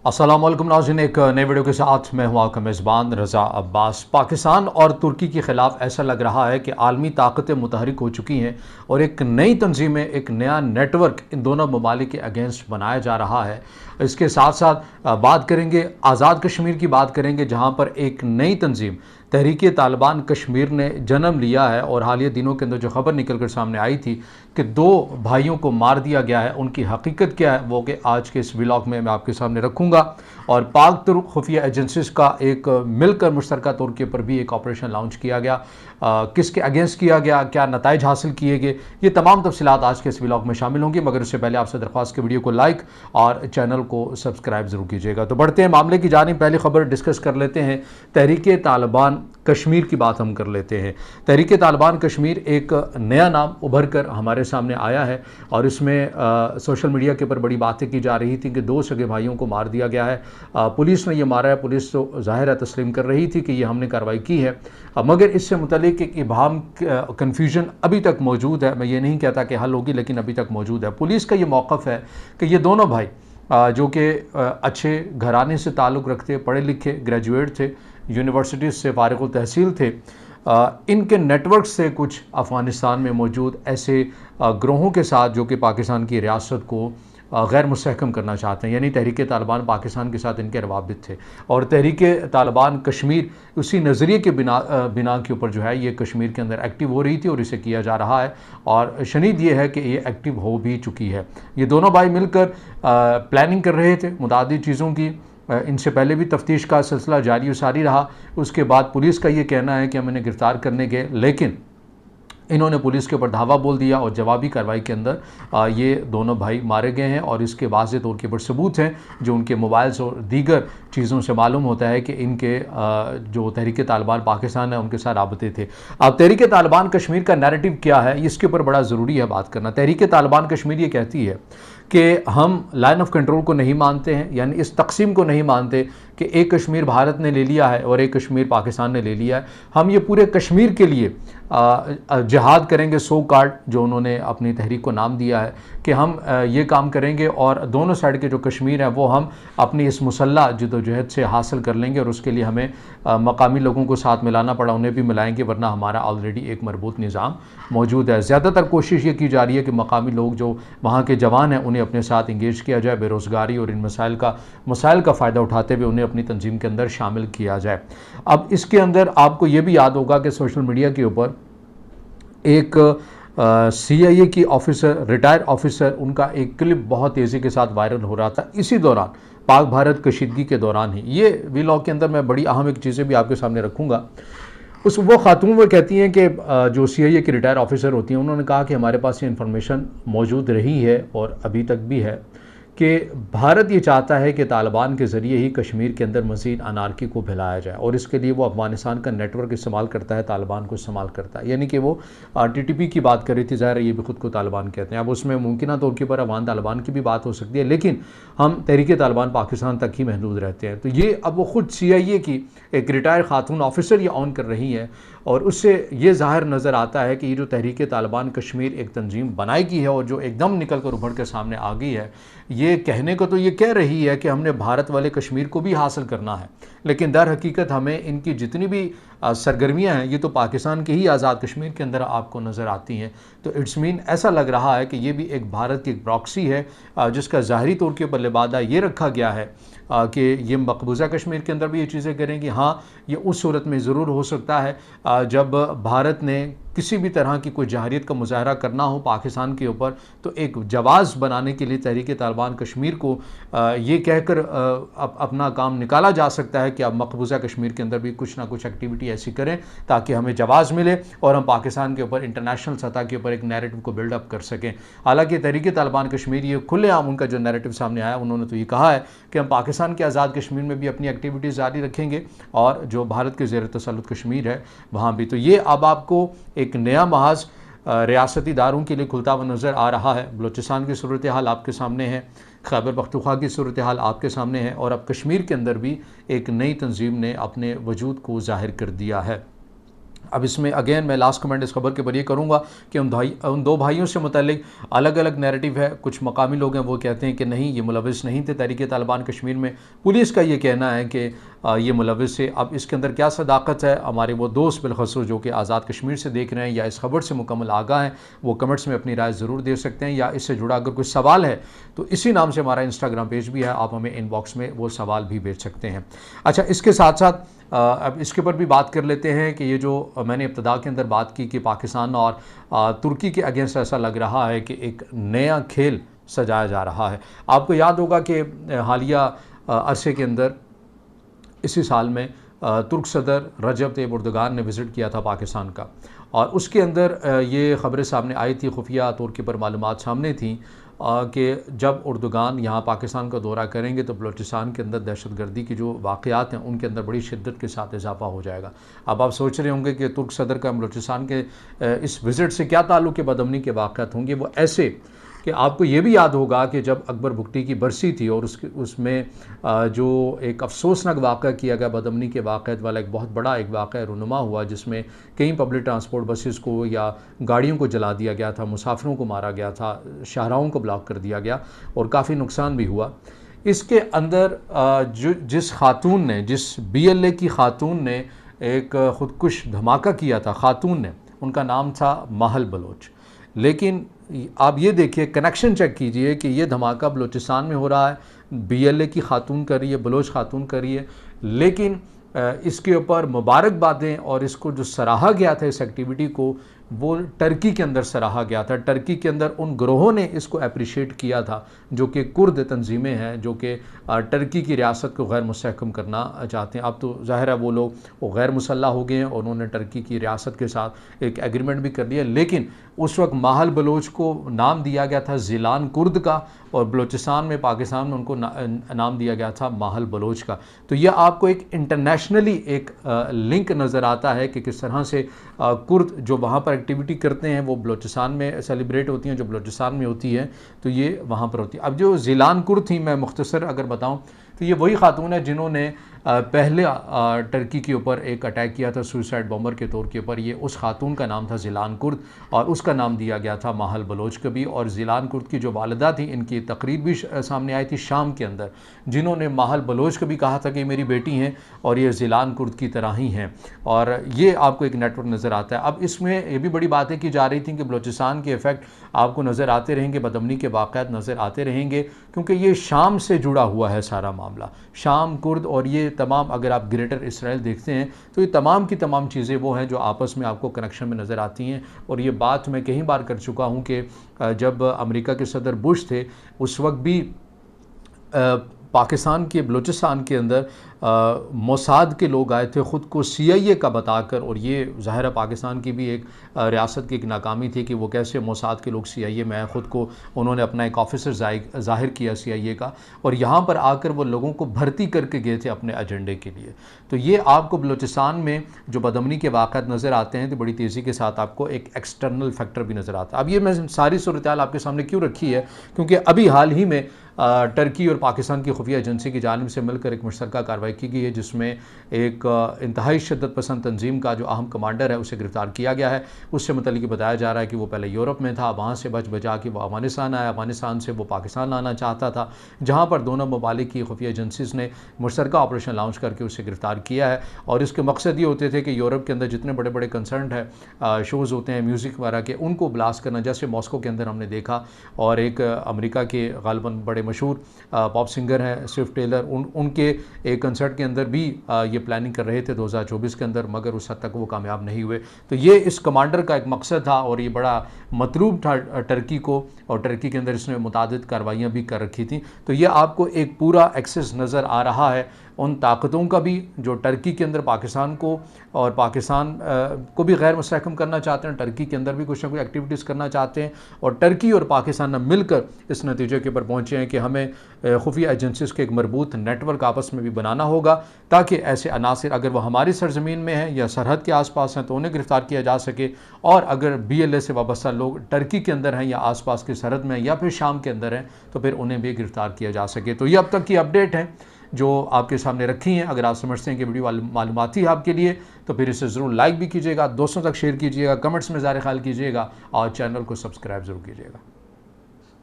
अस्सलाम वालेकुम नाज़रीन, एक नए वीडियो के साथ मैं हूं आपका मेज़बान रज़ा अब्बास। पाकिस्तान और तुर्की के ख़िलाफ़ ऐसा लग रहा है कि आलमी ताकतें मुतहरिक हो चुकी हैं और एक नई तंजीमें, एक नया नेटवर्क इन दोनों ममालिक के अगेंस्ट बनाया जा रहा है। इसके साथ साथ बात करेंगे आज़ाद कश्मीर की, बात करेंगे जहां पर एक नई तंजीम तहरीक तालिबान कश्मीर ने जन्म लिया है और हालिया दिनों के अंदर जो खबर निकल कर सामने आई थी कि 2 भाइयों को मार दिया गया है, उनकी हकीकत क्या है वो कि आज के इस व्लॉग में मैं आपके सामने रखूँगा। और पाक तुर्क खुफिया एजेंसीज का एक मिलकर मुश्तरका तौर के ऊपर भी एक ऑपरेशन लॉन्च किया गया। किसके अगेंस्ट किया गया, क्या नताइज हासिल किए गए, ये तमाम तफसीलात आज के इस व्लॉग में शामिल होंगी। मगर उससे पहले आपसे दरख्वास्त के वीडियो को लाइक और चैनल को सब्सक्राइब ज़रूर कीजिएगा। तो बढ़ते हैं मामले की जानिब। पहली खबर डिस्कस कर लेते हैं तहरीक तालिबान कश्मीर की बात हम कर लेते हैं। तहरीक तालिबान कश्मीर एक नया नाम उभर कर हमारे सामने आया है और इसमें सोशल मीडिया के ऊपर बड़ी बातें की जा रही थी कि 2 सगे भाइयों को मार दिया गया है। पुलिस ने ये मारा है। पुलिस तो ज़ाहिर है तस्लीम कर रही थी कि ये हमने कार्रवाई की है, मगर इससे मुतल्लिक एक इबाहम कन्फ्यूजन अभी तक मौजूद है। मैं ये नहीं कहता कि हल होगी, लेकिन अभी तक मौजूद है। पुलिस का ये मौक़िफ़ है कि ये दोनों भाई जो कि अच्छे घराने से ताल्लुक़ रखते, पढ़े लिखे ग्रेजुएट थे, यूनिवर्सिटीज़ से फ़ारिग़ तहसील थे, इनके नेटवर्क से कुछ अफ़गानिस्तान में मौजूद ऐसे ग्रोहों के साथ जो कि पाकिस्तान की रियासत को गैर मुस्तहकम करना चाहते हैं, यानी तहरीक तालिबान पाकिस्तान के साथ इनके रवाबित थे। और तहरीक तालिबान कश्मीर उसी नज़रिए के बिना के ऊपर जो है ये कश्मीर के अंदर एक्टिव हो रही थी और इसे किया जा रहा है। और शनीद ये है कि ये एक्टिव हो भी चुकी है। ये दोनों भाई मिलकर प्लानिंग कर रहे थे मुतादिद चीज़ों की। इनसे पहले भी तफ्तीश का सिलसिला जारी व सारी रहा। उसके बाद पुलिस का ये कहना है कि हम इन्हें गिरफ़्तार करने गए, लेकिन इन्होंने पुलिस के ऊपर धावा बोल दिया और जवाबी कार्रवाई के अंदर ये दोनों भाई मारे गए हैं। और इसके वाज़ेह तौर के ऊपर सबूत हैं जो उनके मोबाइल्स और दीगर चीज़ों से मालूम होता है कि इनके जो तहरीक तालिबान पाकिस्तान है उनके साथ राबते थे। अब तहरीक तालिबान कश्मीर का नैरेटिव क्या है, इसके ऊपर बड़ा ज़रूरी है बात करना। तहरीक तालिबान कश्मीर ये कहती है कि हम लाइन ऑफ कंट्रोल को नहीं मानते हैं, यानी इस तकसीम को नहीं मानते कि एक कश्मीर भारत ने ले लिया है और एक कश्मीर पाकिस्तान ने ले लिया है। हम ये पूरे कश्मीर के लिए जिहाद करेंगे, सो कार्ड जो उन्होंने अपनी तहरीक को नाम दिया है कि हम ये काम करेंगे और दोनों साइड के जो कश्मीर है वो हम अपनी इस मुसल्ला जदोजहद से हासिल कर लेंगे। और उसके लिए हमें मकामी लोगों को साथ मिलाना पड़ा, उन्हें भी मिलाएंगे, वरना हमारा ऑलरेडी एक मरबूत निज़ाम मौजूद है। ज़्यादातर कोशिश ये की जा रही है कि मकामी लोग जो वहाँ के जवान हैं उन्हें अपने साथ इंगेज किया जाए, बेरोज़गारी और इन मसाइल का फ़ायदा उठाते हुए उन्हें अपनी तंजीम के अंदर शामिल किया जाए। अब इसके अंदर आपको ये भी याद होगा कि सोशल मीडिया के ऊपर एक CIA की ऑफिसर, रिटायर ऑफिसर, उनका एक क्लिप बहुत तेज़ी के साथ वायरल हो रहा था। इसी दौरान पाक भारत कशीदगी के दौरान ही ये व्लॉग के अंदर मैं बड़ी अहम एक चीज़ें भी आपके सामने रखूँगा। वो खातून वो कहती हैं कि जो CIA की रिटायर ऑफिसर होती हैं, उन्होंने कहा कि हमारे पास ये इन्फॉर्मेशन मौजूद रही है और अभी तक भी है कि भारत ये चाहता है कि तालिबान के ज़रिए ही कश्मीर के अंदर मज़ीद अनारकी को फैलाया जाए और इसके लिए वो अफ़गानिस्तान का नेटवर्क इस्तेमाल करता है, तालिबान को इस्तेमाल करता है। यानी कि वो TTP की बात कर रही थी, ज़ाहिर है ये भी ख़ुद को तालिबान कहते हैं। अब उसमें मुमकिन तौर के ऊपर अफ़गान तालिबान की भी बात हो सकती है, लेकिन हम तहरीक तालिबान पाकिस्तान तक ही महदूद रहते हैं। तो ये अब वो ख़ुद CIA की एक रिटायर खातून ऑफिसर ये ऑन कर रही है और उससे ये ज़ाहिर नज़र आता है कि ये जो तहरीक तालिबान कश्मीर एक तंजीम बनाएगी है और जो एकदम निकल कर उभर कर सामने आ गई है, ये कहने को तो ये कह रही है कि हमने भारत वाले कश्मीर को भी हासिल करना है, लेकिन दर हकीकत हमें इनकी जितनी भी सरगर्मियाँ हैं ये तो पाकिस्तान के ही आज़ाद कश्मीर के अंदर आपको नज़र आती हैं। तो इट्स मीन ऐसा लग रहा है कि ये भी एक भारत की एक प्रॉक्सी है जिसका ज़ाहरी तौर के ऊपर लिबादा ये रखा गया है कि ये मकबूजा कश्मीर के अंदर भी ये चीज़ें करेंगी। हाँ, ये उस सूरत में ज़रूर हो सकता है जब भारत ने किसी भी तरह की कोई जहारियत का मुजाहरा करना हो पाकिस्तान के ऊपर, तो एक जवाज़ बनाने के लिए तहरीक तालिबान कश्मीर को ये कहकर अपना काम निकाला जा सकता है कि अब मकबूजा कश्मीर के अंदर भी कुछ ना कुछ एक्टिविटी ऐसी करें ताकि हमें जवाज़ मिले और हम पाकिस्तान के ऊपर इंटरनेशनल सतह के ऊपर एक नैरेटिव को बिल्डअप कर सकें। हालांकि तहरीक तालिबान कश्मीर ये खुलेआम उनका जो नैरेटिव सामने आया, उन्होंने तो ये कहा है कि हम पाकिस्तान के आज़ाद कश्मीर में भी अपनी एक्टिविटीज़ जारी रखेंगे और जो भारत के ज़ेर तसल्लुत कश्मीर है वहाँ भी। तो ये अब आपको एक नया महाज रियासती इदारों के लिए खुलता हुआ नज़र आ रहा है। बलूचिस्तान की सूरत हाल आपके सामने है, खैबर पख्तूनख्वा की सूरत हाल आपके सामने है और अब कश्मीर के अंदर भी एक नई तंजीम ने अपने वजूद को ज़ाहिर कर दिया है। अब इसमें अगेन मैं लास्ट कमेंट इस खबर के ऊपर ये करूँगा कि उन दो भाइयों से मुतालिक अलग अलग नैरेटिव है। कुछ मकामी लोग हैं वो कहते हैं कि नहीं, ये मुलविस नहीं थे तहरीक तालिबान कश्मीर में। पुलिस का ये कहना है कि ये मुलविस है। अब इसके अंदर क्या सदाकत है, हमारे वो दोस्त बिलखसूस जो कि आज़ाद कश्मीर से देख रहे हैं या इस खबर से मुकम्मल आगाह हैं, वो कमेंट्स में अपनी राय ज़रूर दे सकते हैं। या इससे जुड़ा अगर कोई सवाल है तो इसी नाम से हमारा इंस्टाग्राम पेज भी है, आप हमें इनबॉक्स में वो सवाल भी भेज सकते हैं। अच्छा, इसके साथ साथ अब इसके ऊपर भी बात कर लेते हैं कि ये जो मैंने इब्तदा के अंदर बात की कि पाकिस्तान और तुर्की के अगेंस्ट ऐसा लग रहा है कि एक नया खेल सजाया जा रहा है। आपको याद होगा कि हालिया अरसे के अंदर इसी साल में तुर्क सदर रजब तैयब एर्दोगान ने विज़िट किया था पाकिस्तान का, और उसके अंदर ये ख़बरें सामने आई थी, खुफिया तौर के पर मालूमात सामने थी कि जब एर्दोगान यहाँ पाकिस्तान का दौरा करेंगे तो बलूचिस्तान के अंदर दहशतगर्दी की जो वाक़यात हैं उनके अंदर बड़ी शिद्दत के साथ इजाफा हो जाएगा। अब आप सोच रहे होंगे कि तुर्क सदर का बलूचिस्तान के इस विज़िट से क्या ताल्लुक़ है, बदअमनी के वाक़यात होंगे। वो ऐसे कि आपको ये भी याद होगा कि जब अकबर भुगटी की बरसी थी और उसमें जो एक अफसोसनाक वाक़या किया गया, बदअमनी के वाक़यात वाला एक बहुत बड़ा एक वाक़या रूनुमा हुआ जिसमें कई पब्लिक ट्रांसपोर्ट बसेस को या गाड़ियों को जला दिया गया था, मुसाफिरों को मारा गया था, शाहराहों को ब्लॉक कर दिया गया और काफ़ी नुकसान भी हुआ। इसके अंदर जिस खातून ने, जिस BLA की खातून ने एक ख़ुदकुश धमाका किया था, खातून ने, उनका नाम था महल बलोच। लेकिन आप ये देखिए, कनेक्शन चेक कीजिए कि ये धमाका बलूचिस्तान में हो रहा है, BLA की खातून कर रही है, बलोच खातून कर रही है, लेकिन इसके ऊपर मुबारकबादें और इसको जो सराहा गया था इस एक्टिविटी को, वो टर्की के अंदर सराहा गया था। टर्की के अंदर उन ग्रोहों ने इसको अप्रिशिएट किया था जो कि कुर्द तंजीमें हैं, जो कि टर्की की रियासत को गैर मुस्तहकम करना चाहते हैं। अब तो ज़ाहिर है वो लोग वो गैर मुसल्लह हो गए हैं और उन्होंने टर्की की रियासत के साथ एक एग्रीमेंट भी कर लिया, लेकिन उस वक्त महल बलोच को नाम दिया गया था ज़िलान कुर्द का और बलूचिस्तान में, पाकिस्तान में उनको नाम दिया गया था महल बलोच का। तो यह आपको एक इंटरनेशनली एक लिंक नज़र आता है कि किस तरह से कुर्द जो वहाँ पर एक्टिविटी करते हैं वो बलूचिस्तान में सेलिब्रेट होती हैं, जो बलूचिस्तान में होती है तो ये वहाँ पर होती है। अब जो ज़िलान कुर्द थी, मैं मुख्तसर अगर बताऊँ तो ये वही खातून है जिन्होंने पहले टर्की के ऊपर एक अटैक किया था सुसाइड बॉम्बर के तौर के ऊपर। ये उस खातून का नाम था ज़िलान कुर्द और उसका नाम दिया गया था महल बलोच कभी। और ज़िलान कुर्द की जो वालिदा थी, इनकी तकरीर भी सामने आई थी शाम के अंदर, जिन्होंने महल बलोच कभी कहा था कि मेरी बेटी हैं और ये ज़िलान कुर्द की तरह ही हैं। और ये आपको एक नेटवर्क नज़र आता है। अब इसमें ये भी बड़ी बातें की जा रही थी कि बलूचिस्तान के इफ़ेक्ट आपको नज़र आते रहेंगे, बदअमनी के वाक़यात नज़र आते रहेंगे, क्योंकि ये शाम से जुड़ा हुआ है सारा मामला। शाम, कुर्द और ये तमाम, अगर आप ग्रेटर इसराइल देखते हैं तो ये तमाम की तमाम चीज़ें वो हैं जो आपस में आपको कनेक्शन में नज़र आती हैं। और ये बात मैं कई बार कर चुका हूँ कि जब अमेरिका के सदर बुश थे उस वक्त भी पाकिस्तान के बलूचिस्तान के अंदर मोसाद के लोग आए थे ख़ुद को CIA का बताकर, और ये ज़ाहिर है पाकिस्तान की भी एक रियासत की एक नाकामी थी कि वो कैसे मोसाद के लोग CIA में आए, ख़ुद को उन्होंने अपना एक ऑफिसर ज़ाहिर किया CIA का, और यहाँ पर आकर वो लोगों को भर्ती करके गए थे अपने एजेंडे के लिए। तो ये आपको बलूचिस्तान में जो बदअमनी के वाक़यात नज़र आते हैं तो बड़ी तेज़ी के साथ आपको एक एक्सटर्नल फैक्टर भी नज़र आता है। अब ये मैं सारी सूरत हाल आपके सामने क्यों रखी है, क्योंकि अभी हाल ही में टर्की और पाकिस्तान की खुफिया एजेंसी की जानिब से मिलकर एक मुश्तरका कार्रवाई की गई है जिसमें एक इंतहाई शिद्दत पसंद तंजीम का जो अहम कमांडर है उसे गिरफ़्तार किया गया है। उससे मतलब बताया जा रहा है कि वो पहले यूरोप में था, वहाँ से बचा के वो अफ़गानिस्तान आया, अफ़गानिस्तान से वो पाकिस्तान आना चाहता था, जहाँ पर दोनों ममालिक की खुफिया एजेंसीज़ ने मुश्तरका ऑपरेशन लॉन्च करके उसे गिरफ़्तार किया है। और इसके मकसद ये होते थे कि यूरोप के अंदर जितने बड़े बड़े कंसर्न है शोज़ होते हैं म्यूज़िक वगैरह के, उनको ब्लास्ट करना, जैसे मॉस्को के अंदर हमने देखा। और एक अमेरिका के गालिबन बड़े मशहूर पॉप सिंगर हैं स्विफ्ट टेलर, उनके एक कंसर्ट के अंदर भी ये प्लानिंग कर रहे थे 2024 के अंदर, मगर उस हद तक वो कामयाब नहीं हुए। तो ये इस कमांडर का एक मकसद था और ये बड़ा मतलूब था टर्की को, और टर्की के अंदर इसने मुतादिद कार्रवाइयाँ भी कर रखी थी। तो ये आपको एक पूरा एक्सेस नज़र आ रहा है उन ताकतों का भी जो टर्की के अंदर पाकिस्तान को और पाकिस्तान को भी गैर मुस्तहकम करना चाहते हैं, टर्की के अंदर भी कुछ ना कुछ एक्टिविटीज़ करना चाहते हैं। और टर्की और पाकिस्तान मिलकर इस नतीजे के ऊपर पहुँचे हैं कि हमें खुफिया एजेंसीज़ के एक मरबूत नेटवर्क आपस में भी बनाना होगा ताकि ऐसे अनासिर अगर वो हमारी सरजमीन में हैं या सरहद के आसपास हैं तो उन्हें गिरफ़्तार किया जा सके, और अगर BLA से वाबस्ता लोग टर्की के अंदर हैं या आसपास की सरहद में या फिर शाम के अंदर हैं तो फिर उन्हें भी गिरफ़्तार किया जा सके। तो ये अब तक की अपडेट है। जो आपके सामने रखी हैं। अगर आप समझते हैं कि वीडियो मालूमाती है आपके लिए तो फिर इसे ज़रूर लाइक भी कीजिएगा, दोस्तों तक शेयर कीजिएगा, कमेंट्स में ज़ाहिर ख्याल कीजिएगा और चैनल को सब्सक्राइब ज़रूर कीजिएगा।